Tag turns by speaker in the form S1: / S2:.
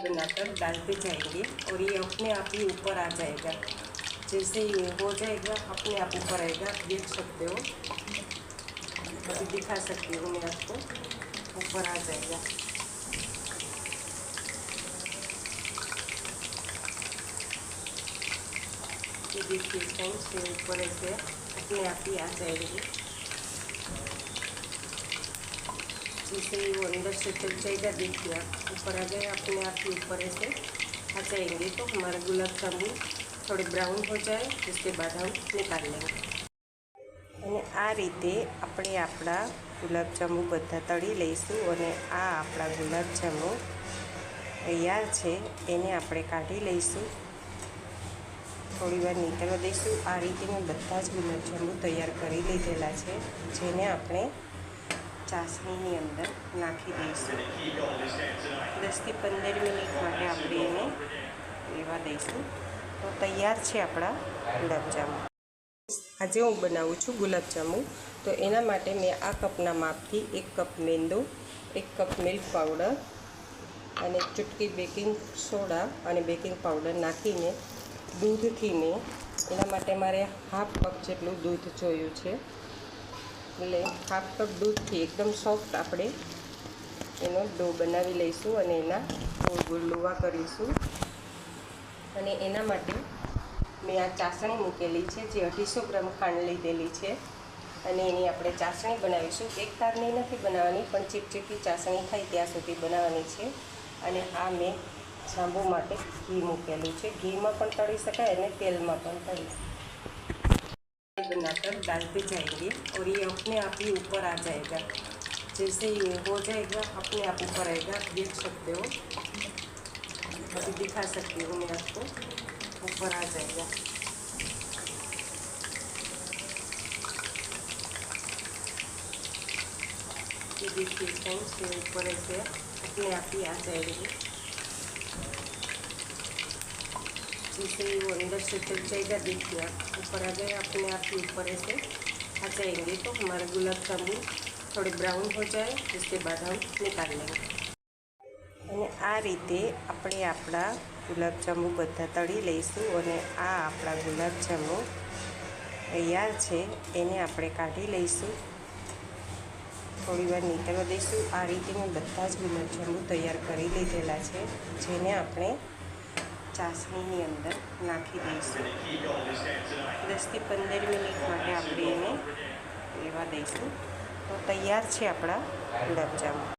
S1: बनाकर डालते जाएंगे और ये अपने आप ही ऊपर आ जाएगा। जैसे ही हो जाएगा अपने आप ऊपर आएगा, देख सकते हो। अभी दिखा सकती हूँ मैं आपको, ऊपर आ जाएगा। ये देखिए फ्रेंड्स, ये ऊपर ऐसे अपने आप ही आ जाएंगे। जैसे ही वो अंदर से चल जाएगा, देखिए आप ऊपर आ गए, अपने आप ही ऊपर ऐसे आ जाएंगे। तो हमारा गुलाब जामुन थोड़े ब्राउन हो जाए, उसके बाद हम निकाल लेंगे। અને આ રીતે આપણે આપણા ગુલાબજાંબુ બધા તળી લઈશું અને આ આપણા ગુલાબજાંબુ તૈયાર છે, એને આપણે કાઢી લઈશું, થોડીવાર નીકળવા દઈશું। આ રીતે મેં બધા જ ગુલાબજાંબુ તૈયાર કરી લીધેલા છે, જેને આપણે ચાસણીની અંદર નાખી દઈશું। 10થી 15 મિનિટ માટે આપણે એને લેવા દઈશું। તો તૈયાર છે આપણા ગુલાબજાંબુ। આજે હું બનાવું છું ગુલાબજાંબુ। તો એના માટે મેં આ કપના માપથી 1 કપ મેંદો, 1 કપ મિલ્ક પાવડર અને ચૂટકી બેકિંગ સોડા અને બેકિંગ પાવડર નાખીને દૂધથી મેં, એના માટે મારે હાફ કપ જેટલું દૂધ જોયું છે, એટલે હાફ કપ દૂધથી એકદમ સોફ્ટ આપણે એનો ડો બનાવી લઈશું અને એના ગોળ ગોળ લુવા કરીશું। અને એના માટે મેં આ ચાસણી મૂકેલી છે, જે 250 ગ્રામ ખાંડ લીધેલી છે અને એની આપણે ચાસણી બનાવીશું। એક તારની નથી બનાવવાની, પણ ચીપચીપી ચાસણી થાય ત્યાં સુધી બનાવવાની છે। અને આ મેં જાંબુ માટે ઘી મૂકેલું છે, ઘીમાં પણ તળી શકાય અને તેલમાં પણ તળી શકાય। बनाकर डालते जाएंगे और ये अपने आप ही ऊपर आ जाएगा। जैसे ही हो जाएगा अपने आप ऊपर आएगा, देख सकते हो। अभी दिखा सकती हूँ मैं आपको, ऊपर आ जाएगा। ये देखिए फ्रेंड्स, ये ऊपर ऐसे अपने आप ही आ जाएंगे। जैसे ही वो अंदर से चल जाएगा, देखिए आप ऊपर आ गए, अपने आप ही ऊपर ऐसे आ जाएंगे। तो हमारा गुलाब जामुन थोड़े ब्राउन हो जाए, उसके बाद हम निकाल लेंगे। અને આ રીતે આપણે આપણા ગુલાબજાંબુ બધા તળી લઈશું અને આ આપણા ગુલાબજાંબુ તૈયાર છે, એને આપણે કાઢી લઈશું, થોડીવાર નીકળવા દઈશું। આ રીતે મેં બધા જ ગુલાબજાંબુ તૈયાર કરી લીધેલા છે, જેને આપણે ચાસણીની અંદર નાખી દઈશું। 10થી 15 મિનિટ માટે આપણે એને લેવા દઈશું। તો તૈયાર છે આપણા ગુલાબજાંબુ।